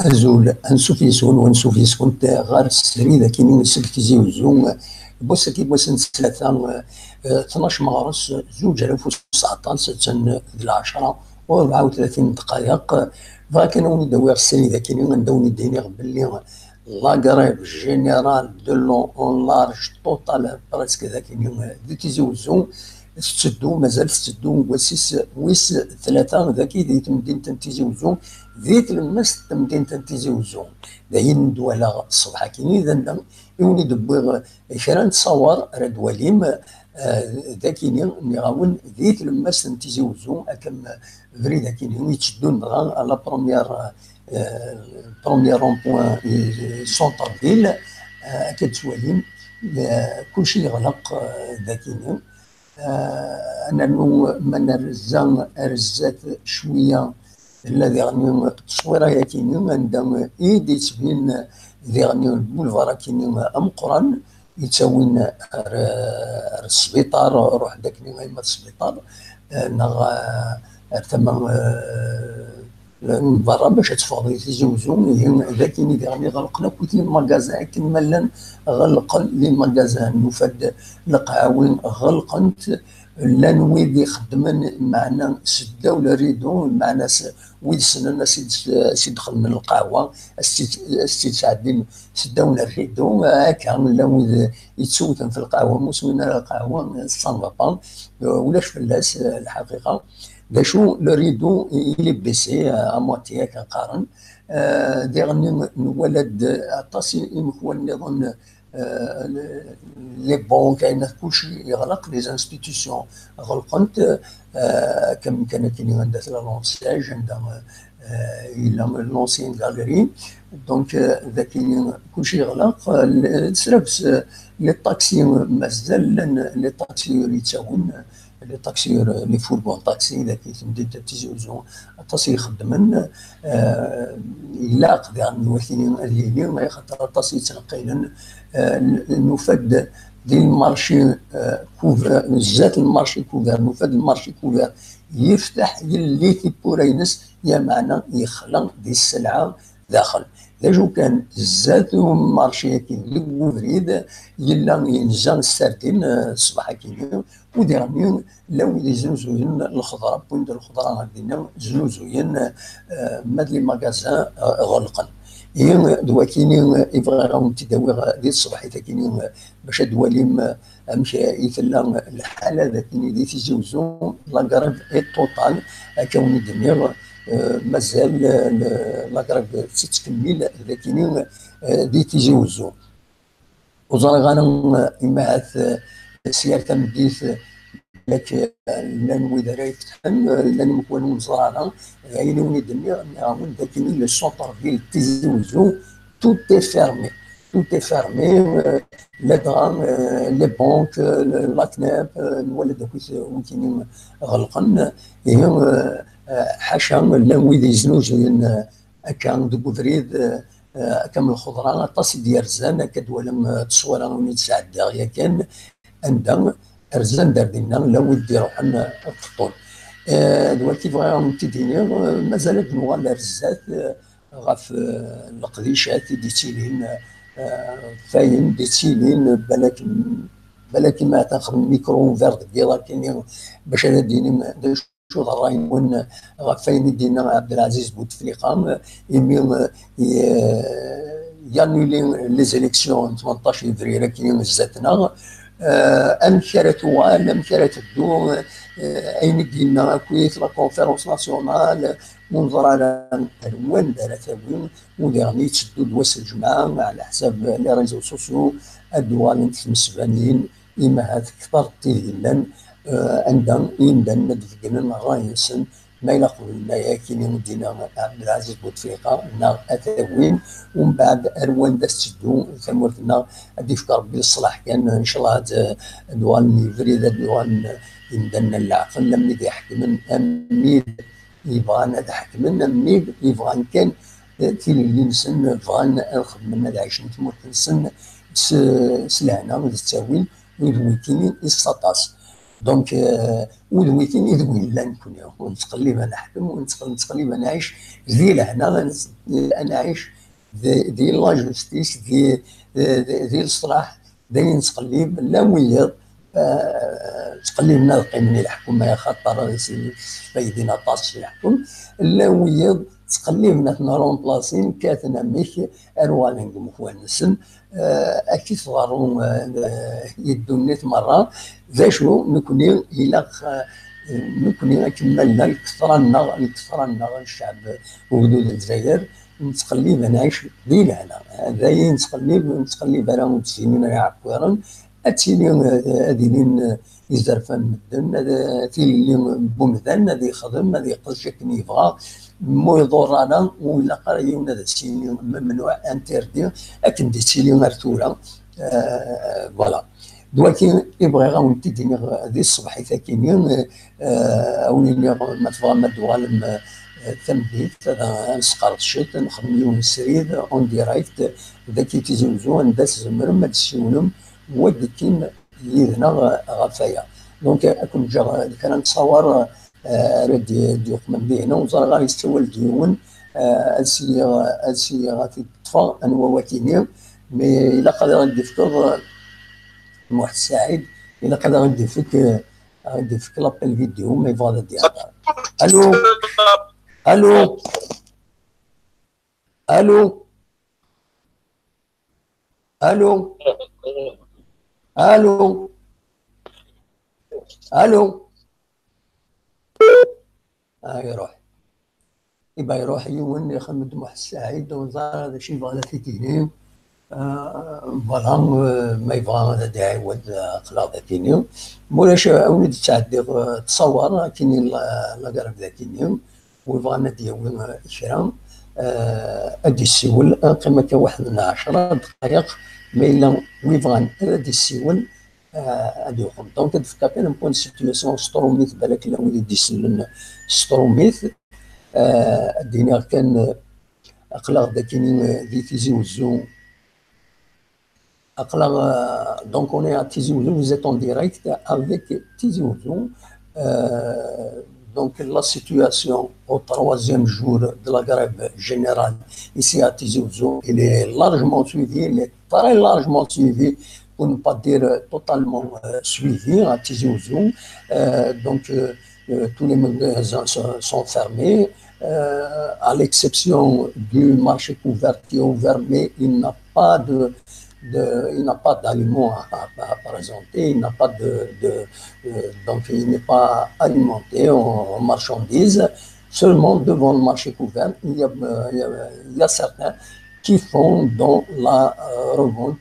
أزول أنسوف يسون ونسوف يسون غار السري ذا كيني نسل كيزي وزوم بوسا كي بوسا ثلاثة 12 مغرس 2019 سنة العشرة و34 دقائق. فكان وني داوي السري ذا كيني ندوني ديني باللي لا غريب جينيرال دو لون اون لارج توتال بريسك ذا كيني دي كيزي وزوم ستدو مازال ستدو ويس ثلاثة ذاكي ديت مدينة تيزي وزوم ذيت المس مدينة تيزي وزوم داين ندوالا الصبح كيني ذا يوني دبوغ كرا نتصور راه دواليم ذاكيني نغاون ذيت المس تيزي وزوم اكم فريدا كيني يتشدون بغا على بروميير رون بوان سونتر فيل كتواليم كلشي يغلق ذاكيني. انا من الرزان رزات شويه الذي غني التصويره ياتيني عندما ايدي تبين ذي غني البولفار كيني امقران يتساوين السبيطار روح داك نيما السبيطار نغ ثم برا باش تفاضي تزوزو ذاكيني ذي غني غلقنا كويتي الماكازان كمالا غلق لي ماكازان نفد القهاوي غلقنت لان ويد يخدمن معنا سدا ولا ريدو معنا ويد سننا سي دخل من القهوه سي سعدين سدا ولا ريدو هكا ولا ويد يتسوتن في القهوه مسوين القهوه سان ولاش فلاس الحقيقه شو لو ريدو يلي بيسي امواتي هكا قارن دي غني نولد عطاسي هو النظام لي بون كاين كلشي يغلق لي انستيتيسيون غلقنت كم كانت كاين عندها لونسياج عندها الى لونسيين غاليري دونك ذاك كلشي يغلق سرابس لي طاكسي مازال لي طاكسي يتساون لي طاكسي لي فوربون طاكسي ذاك تمدي تيزي وزون الطاسي يخدمن يلاق ذا نوثيني الليلي ما يخاطر الطاسي يتنقيلن نفد دي المارشي كوفر زات المارشي كوفر نفد المارشي كوفر يفتح يلي في بورينس يا معنى يخلق دي السلعه داخل جو كان زات مارشي كي لوفريد يلا ينزل السردين الصباح كي وديرني لو يزوزوين الخضره بوينت الخضره عندنا زوزوين ماد لي ماغازان غلقا دوا كيني يبغى تداوي ديال الصباح كيني باش دواليم مشى يفلا الحاله ذاك اللي تيزوزو لاكراف اي توتال كوني دمير مازال لاكراف تتكمل لكن دي تيزوزو وزرا غانا يمعث سيار تمديث لك لان وذا يفتحن لان مكون وزرانا يعني وني دمير نعاون ذاك لو سونتر فيل تيزوزو تو تي فيرمي tout est fermé, les drames, les banques, la CNAP, الولد وكاين غلقن حاشا لا ويد يزنوج هكا دوك فريد كم الخضره طاسي ديال رزان كدوالم تصويره وني تسعد يا كان عندها رزان دار دينا لا ود يروحن الفطور دلوقتي بغا تيديني مازال نوال رزات غاف القديشات ديتيلين فاين ديتيلين بلاك ما تاخذ الميكرو فيرد ديال كاين باش انا ديني شو راهي يكون غفاين دينا عبد العزيز بوتفليقه يمي يانولي لي زيليكسيون 18 فبراير كاين زاتنا ام كانت ام كانت الدو اين دينا كويت لا كونفيرونس ناسيونال منظر على الوان دارتها وديرني تشدوا دواس الجمعه على حساب لي ريزو سوسيو الدوال المسبانين إما هاد كثر تيدلان عندهم يندن ندفقنا راينسن ما يلاقوا لنا كاينين دينا عبد العزيز بوتفليقه نا اتاوين ومن بعد اروان داستدو ثمرتنا غادي يفكر ربي الصلاح كان ان شاء الله هاد دوان فريده دوان يندن العقل لم يحكم اميد يبغى نضحك من اميد يبغى كان كاين نسن بغى نخدم لنا 20 سنه سلهنا وتساوي ويكينين السطاس دونك ودويتيني ذوي لا نكون ونتقلب نحكم ونتقلب نعيش ذي لهنا انا عايش ذي لا جوستيس ذي الصلاح ذي نتقلب لا ويض تقلبنا القيم الحكومه خاطر فايدين طاس يحكم لا ويض تقلبنا نارون بلاصين كاتنا ميك اروان مخوانسن اكيد صغارون يدونيت مره ذا شو نكوني الى نكوني كملنا الكثرنا الشعب وحدود الجزائر نتقلب نعيش ليلة هنا هذا نتقلب على متسنين عقوارا اتيني هذين يزرفان مدن هذا تيلي بومدان هذا يخدم هذا يقص كني يبغى مو يضرنا ولا قرايون هذا السيني ممنوع انتردي لكن دي سيني مرتوله فوالا دلوقتي يبغي غاون تديني هذه الصبح ثاكينين اولي ما تبغى ما دوالم تنبيت نسقر الشيط نخدم يوم السريد اون ديرايكت ذاك تيزوزو نداس زمرم ما تسيونم ودكين يدنا غفايا دونك اكون جا كان نتصور دي من دينا وزار غادي يستوى الديون السي غادي تطفى انواواتيني مي الا قادر غادي فكر واحد سعيد الا قادر غادي فيك لابيل فيديو مي فوالا ديالها الو الو الو الو الو الو يروح يبقى يروح يون يخمد واحد السعيد وزار هذا الشيء فوالا تيتيني فوالا ما يبغى هذا داعي ود خلاص ذاكيني مولاش ولد تعدي تصور كاينين لاكارب ذاكيني ويبغى ندير كرا ادي السيول قيمة واحد من 10 دقائق ما الا ويبغى ادي السيول ادي يقوم دونك تفكر كان بوان سيتياسيون ستروميت بالك لا وليد يسلم ستروميت الدنيا كان اقلاق داكيني دي تيزي وزو اقلاق دونك اوني ا تيزي وزو vous êtes en direct avec تيزي وزو donc la situation au troisième jour de la grève générale ici à Tizi Ouzou, elle est largement suivie, elle est très largement suivie, pour ne pas dire totalement suivie à Tizi Ouzou. Donc tous les magasins sont fermés, à l'exception du marché couvert qui est ouvert, mais il n'a pas il n'a pas d'aliments à présenter, il n'a pas donc il n'est pas alimenté en marchandises. Seulement devant le marché couvert, il y a certains qui font dans la revente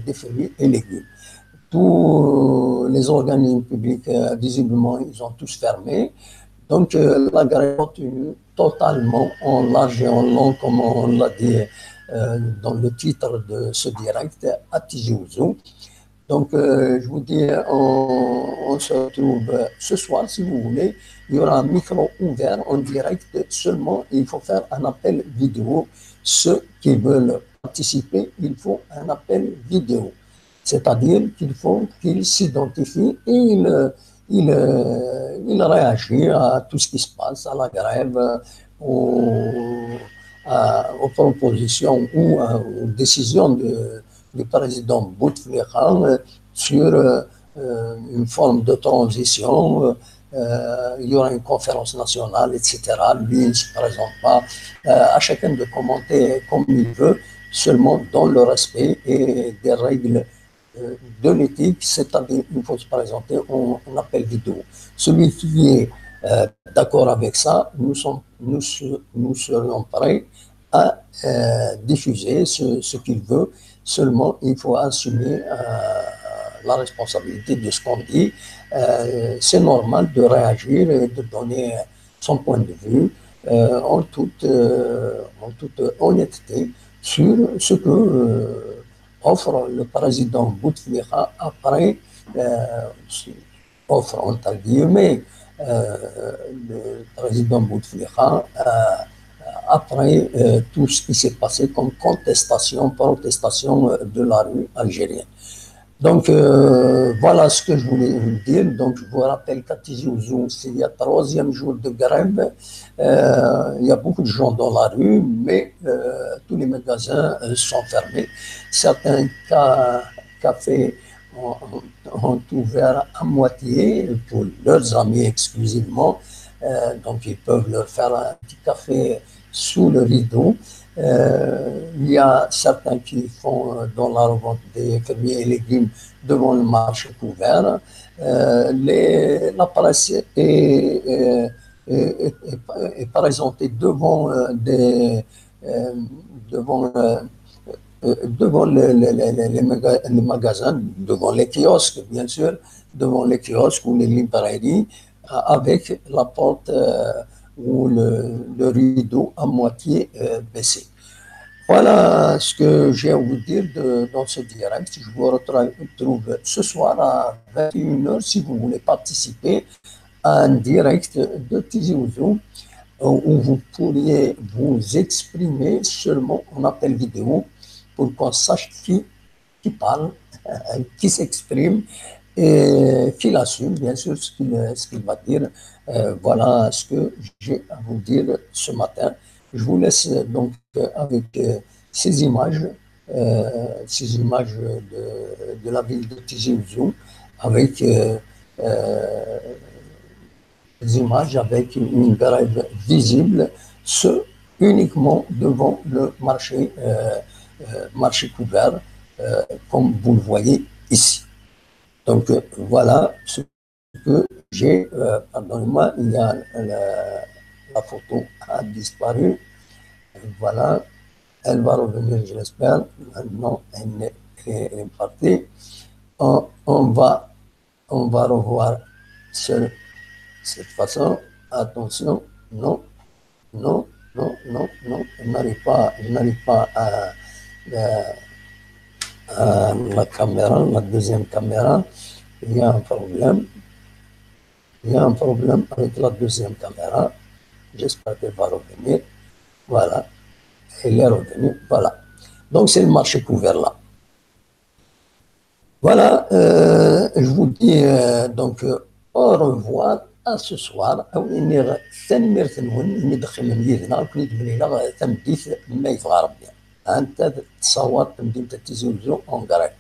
des fruits et légumes. Tous les organismes publics, visiblement, ils ont tous fermé. Donc la grève continue totalement en large et en long, comme on l'a dit dans le titre de ce direct, à Tizi Ouzou. Donc je vous dis, on se retrouve ce soir si vous voulez. Il y aura un micro ouvert en direct seulement. Il faut faire un appel vidéo. Ceux qui veulent participer, il faut un appel vidéo. C'est-à-dire qu'il faut qu'ils s'identifient et il réagit à tout ce qui se passe, à la grève, aux propositions ou aux décisions du président Bouteflika sur une forme de transition. Il y aura une conférence nationale, etc. Lui, il ne se présente pas. À chacun de commenter comme il veut, seulement dans le respect et des règles de l'éthique, c'est-à-dire il faut se présenter en appel vidéo. Celui qui est d'accord avec ça, nous serions prêts à diffuser ce qu'il veut. Seulement, il faut assumer la responsabilité de ce qu'on dit. C'est normal de réagir et de donner son point de vue en toute honnêteté sur ce que offre le président Bouteflika après, offre entre guillemets, le président Bouteflika après tout ce qui s'est passé comme contestation, protestation de la rue algérienne. Donc, voilà ce que je voulais vous dire. Donc, je vous rappelle qu'à Tizi Ouzou, c'est le troisième jour de grève. Il y a beaucoup de gens dans la rue, mais tous les magasins sont fermés. Certains cafés ont ouvert à moitié pour leurs amis exclusivement. Donc, ils peuvent leur faire un petit café sous le rideau. Il y a certains qui font dans la revente des fruits et légumes devant le marché couvert. La presse est présentée devant devant devant les magasins, devant les kiosques, bien sûr, devant les kiosques ou les librairies, avec la porte ou le rideau à moitié baissé. Voilà ce que j'ai à vous dire dans ce direct. Je vous retrouve ce soir à 21h si vous voulez participer à un direct de Tizi Ouzou où vous pourriez vous exprimer seulement en appel vidéo pour qu'on sache qui parle, qui s'exprime et qu'il assume bien sûr ce qu'il va dire. Voilà ce que j'ai à vous dire ce matin. Je vous laisse donc avec ces images de la ville de Tizi Ouzou, avec des images avec une grève visible, ce uniquement devant le marché couvert, comme vous le voyez ici. Donc voilà ce que j'ai. Pardonnez-moi, il y a la photo a disparu. Voilà, elle va revenir, je l'espère. Maintenant, elle est partie. On va revoir cette façon. Attention, non, non, non, non, non. Je n'arrive pas à la caméra, la deuxième caméra. Il y a un problème. Il y a un problème avec la deuxième caméra. J'espère qu'elle va revenir. Voilà. Elle est revenue. Voilà. Donc, c'est le marché couvert là. Voilà. Je vous dis donc au revoir à ce soir. ثاني ندخل من يدنا كل الليله تمديت ما يبغى ربي. انت تصور تمدينه تيزي وزو اون غريب.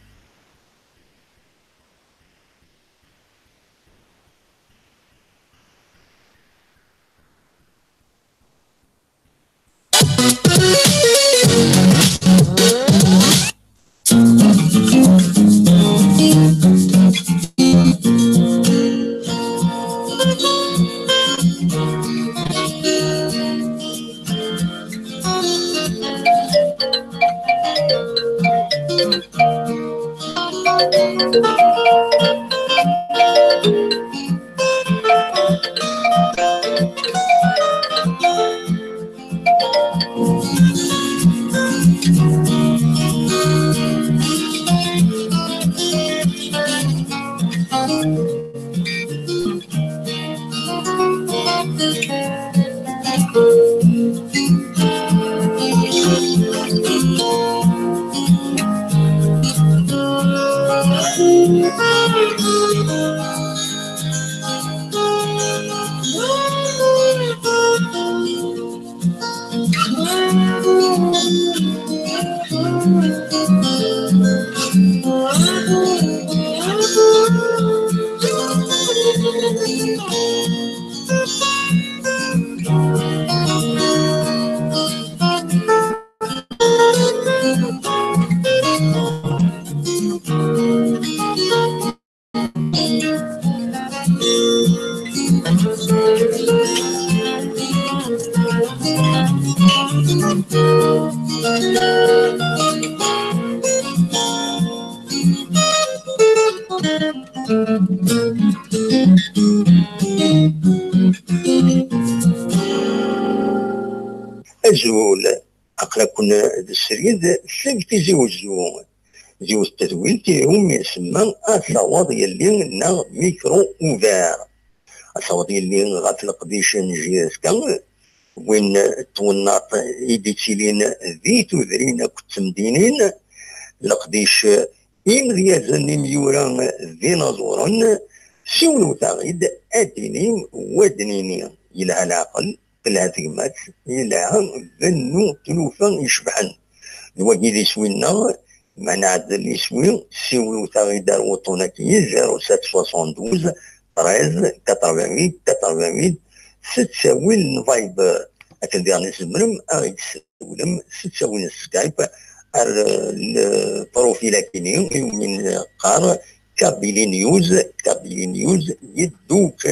أزول أقلكن السريد ثبت زوجو زوج التزويل تيهم يسمى الصواد يلي نا ميكرو اوفير الصواد يلي غات القديش نجي سكا وين توناط ايديتيلين ذي تذرين كنت مدينين القديش إن غيازن ميورا ديناصورا سولو تغيد أدينيم ودنيني إلى العقل إلى تقمات إلى ذنو تلوفا يشبحن دواكي لي سوينا معنا عاد لي سوي سولو تغيد الوطونة كي 0772 13 88 88 ستساوي الفايبر أتندير نسمرم أغيد سولم ستساوي السكايب البروفيل كيني من قار كابيلي نيوز يدوك